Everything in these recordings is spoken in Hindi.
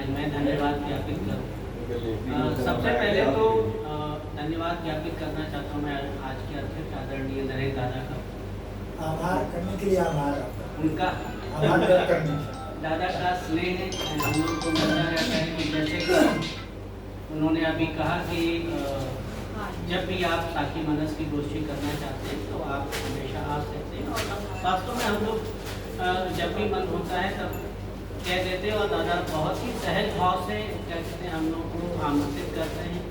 आज मैं धन्यवाद ज्ञापित करूँ। सबसे पहले तो धन्यवाद ज्ञापित करना चाहता हूँ मैं आज के अध्यक्ष आदरणीय नरेंद्र दादा का। आभार करने के लिए आभार आपका, उनका आभार व्यक्त करने के लिए। दादा का स्नेह है, हम लोग को मिलता रहता है कि जैसे कि उन्होंने अभी कहा कि जब भी आप साखी मनस की गोष्ठी करना चाहते हैं तो आप हमेशा आ सकते हैं। और वास्तव में हम लोग जब भी मन होता है तब कह देते हैं और दादा बहुत ही सहज भाव से क्या कहते हैं हम लोग को आमंत्रित करते हैं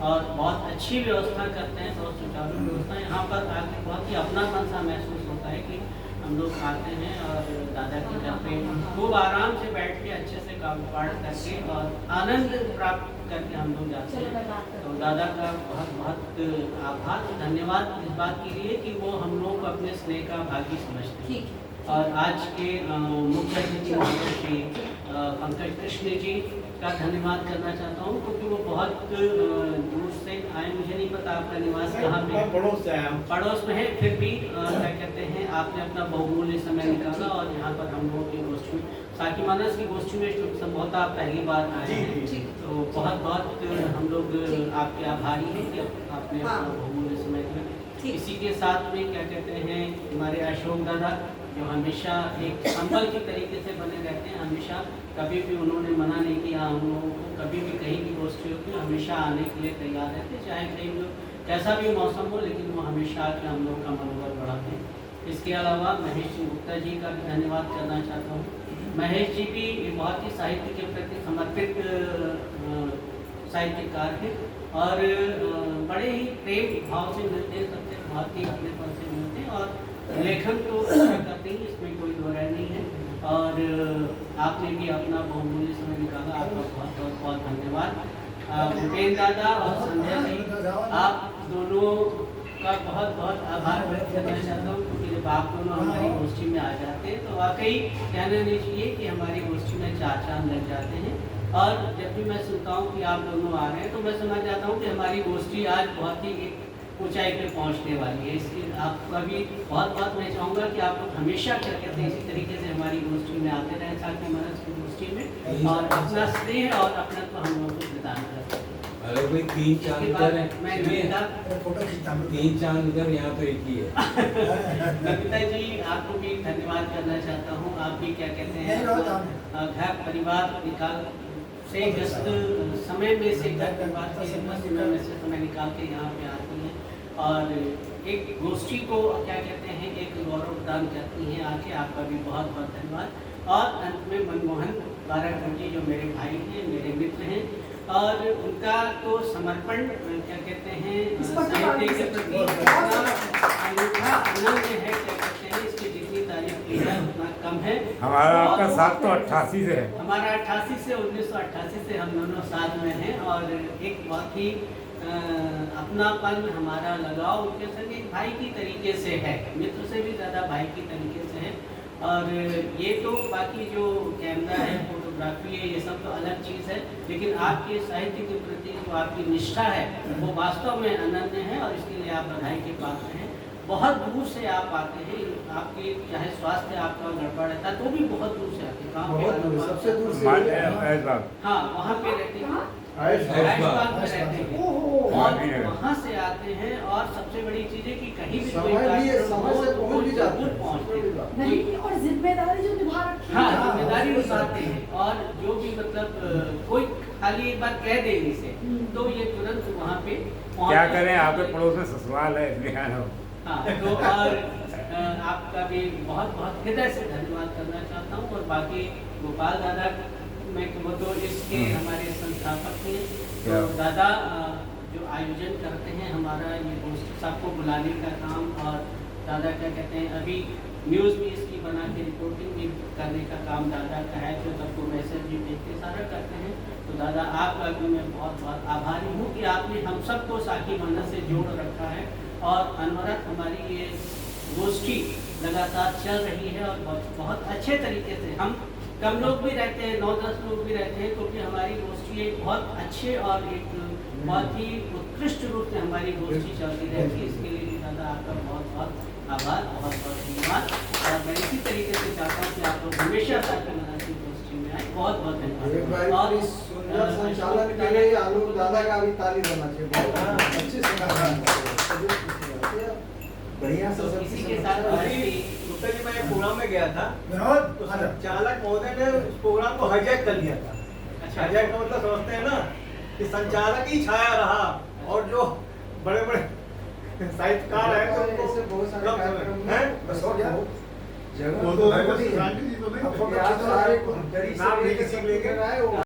और बहुत अच्छी व्यवस्था करते हैं, बहुत सुचारू व्यवस्था। यहाँ पर आके बहुत ही अपनापन सा महसूस होता है कि हम लोग आते हैं और दादा के घर पे खूब आराम से बैठ के अच्छे से काम पाठ करके और आनंद प्राप्त करके हम लोग जाते हैं। तो दादा का बहुत बहुत आभार, धन्यवाद इस बात के लिए कि वो हम लोग को अपने स्नेह का भागी समझते हैं। और आज के मुख्य अतिथि श्री पंकज कृष्ण जी का धन्यवाद करना चाहता हूँ क्योंकि वो बहुत दूर से आए। मुझे नहीं पता आपका निवास कहाँ पे, पड़ोस से आया हूँ। पड़ोस में है, फिर भी क्या कहते हैं आपने अपना बहुमूल्य समय निकाला और यहाँ पर हम लोगों की गोष्ठी में साखी मानस की गोष्ठी में संभवतः आप पहली बार आए हैं। तो बहुत बहुत हम लोग आपके आभारी हैं कि आपने अपना बहुमूल्य समय दिया। इसी के साथ में क्या कहते हैं हमारे अशोक दादा जो हमेशा एक संबल की तरीके से बने रहते हैं, हमेशा कभी भी उन्होंने मना नहीं किया हम लोगों को, कभी भी कहीं भी गोष्ठी होती है हमेशा आने के लिए तैयार रहते, चाहे कहीं भी कैसा भी मौसम हो, लेकिन वो हमेशा आके हम लोग का मनोबल बढ़ाते हैं। इसके अलावा महेश जी गुप्ता जी का भी धन्यवाद करना चाहता हूँ। महेश जी भी बहुत ही साहित्य के प्रति समर्पित साहित्यकार हैं और बड़े ही प्रेम भाव से मिलते हैं, सबसे बहुत ही अपनेपन से मिलते हैं और लेखन तो अच्छा करते हैं, इसमें कोई दो राय नहीं है। और आपने भी अपना बहुमूल्य समय निकाला, आपका बहुत बहुत बहुत धन्यवाद। भूपेंद्र दादा और संध्या जी, आप दोनों का बहुत बहुत आभार व्यक्त करना चाहता हूँ क्योंकि जब आप दोनों हमारी गोष्ठी में आ जाते हैं तो वाकई कहना नहीं चाहिए कि हमारी गोष्ठी में चार चांद लग जाते हैं। और जब भी मैं सुनता हूँ कि आप दोनों आ रहे हैं तो मैं समझ जाता हूँ कि हमारी गोष्ठी आज बहुत ही ऊंचाई पे पहुंचने वाली है। इसलिए आपका भी बहुत बहुत मैं चाहूँगा कि आप लोग हमेशा क्या कहते हैं इसी तरीके से हमारी गोष्ठी में आते रहें, साखी मनस की गोष्ठी में, और अपना स्नेह और अपना तो हम लोग को प्रदान करते हैं। अरे भाई तीन चांद उधर हैं, फोटो खींचता हूँ। तीन चांद उधर, यहाँ तो एक ही है। नमिता जी आपको भी धन्यवाद करना चाहता हूँ। आप भी क्या कहते हैं घर परिवार निकाल से व्यस्त समय में से घर परिवार के समय में से समय निकाल के यहाँ पे आती हैं और एक गोष्ठी को क्या कहते हैं एक गौरव प्रदान करती हैं आके। आपका भी बहुत बहुत धन्यवाद। और अंत में मनमोहन बारागढ़ जी जो मेरे भाई हैं, मेरे मित्र हैं, और उनका तो समर्पण क्या कहते हैं साहित्य के प्रति अनूठा अनन्य है, क्या कहते हैं इसकी जितनी तारीफ की है उतना कम है। हमारा आपका साथ तो 88 से है, हमारा 88 से 1988 से हम दोनों साथ में हैं और एक बहुत ही अपनापन हमारा लगाव उनके संग एक भाई की तरीके से है, मित्र से भी ज़्यादा भाई की तरीके से है। और ये तो बाकी जो कैमरा है, फोटोग्राफी है, ये सब तो अलग चीज़ है, लेकिन आपके साहित्य के प्रति जो आपकी निष्ठा है वो वास्तव में अनन्य है और इसके लिए आप बधाई के पात्र हैं। बहुत दूर से आप आते हैं, आपके चाहे स्वास्थ्य आपका गड़बड़ रहता है तो भी बहुत दूर से आते हैं। कहाँ पे? सबसे दूर से हाँ वहाँ पे रहते हैं, ऐशबाग में रहते हैं और वहाँ से आते हैं। और सबसे बड़ी चीज़ है कि कहीं भी कोई कार्यक्रम हो तो वो जरूर पहुँचते हैं और जिम्मेदारी जो निभा रखी है। हाँ जिम्मेदारी निभाते हैं और जो भी मतलब कोई खाली एक बार कह दे इसे तो ये तुरंत वहाँ पे क्या करें, आपके पड़ोस में ससुराल है इसलिए आया हूँ। हाँ तो और आपका भी बहुत बहुत हृदय से धन्यवाद करना चाहता हूँ। और बाकी गोपाल दादा में वो तो इसके हमारे संस्थापक हैं, तो दादा जो आयोजन करते हैं हमारा ये गोष्ठी सबको बुलाने का काम, और दादा क्या कहते हैं अभी न्यूज़ भी इसकी बना के रिपोर्टिंग भी करने का काम दादा का है, जो सबको मैसेज भी भेजते सारा करते हैं। तो दादा आपका भी मैं बहुत बहुत आभारी हूँ कि आपने हम सबको साखी मनस से जोड़ रखा है और अनवरत हमारी ये गोष्ठी लगातार चल रही है और बहुत अच्छे तरीके से हम कम लोग भी रहते हैं, 9-10 लोग भी रहते हैं, क्योंकि हमारी गोष्ठी एक बहुत अच्छे और एक बहुत ही उत्कृष्ट रूप से हमारी गोष्ठी चलती रहती है। इसके लिए भी दादा आपका बहुत बहुत आभार, बहुत बहुत धन्यवाद। और मैं इसी तरीके से चाहता हूँ कि आप लोग हमेशा साखी मनस की गोष्ठी में आए। बहुत बहुत एक धन्यवाद। बार और इस सुंदर संचालन के लिए आलोक दादा का भी ताली देना चाहिए। बहुत अच्छे से बढ़िया से तो सब इसी चीज़ के समझा साथ रहे हैं। अभी गुप्ता जी, मैं एक प्रोग्राम में गया था विनोद तो आ जाओ। संचालक महोदय ने उस प्रोग्राम को हाईजैक कर लिया था। अच्छा। हाईजैक का मतलब समझते हैं ना कि संचालक ही छाया रहा और जो बड़े बड़े साहित्यकार हैं तो उनको ऐसे बहुत सारे कम कार्यक्रम समय- हैं? बस हो गया जगह वो तो है, बस क्रांति जी तो नहीं अब फोटो खिंचवा रहे, नाम दरी से लेके लेके सब सब लेके आए वो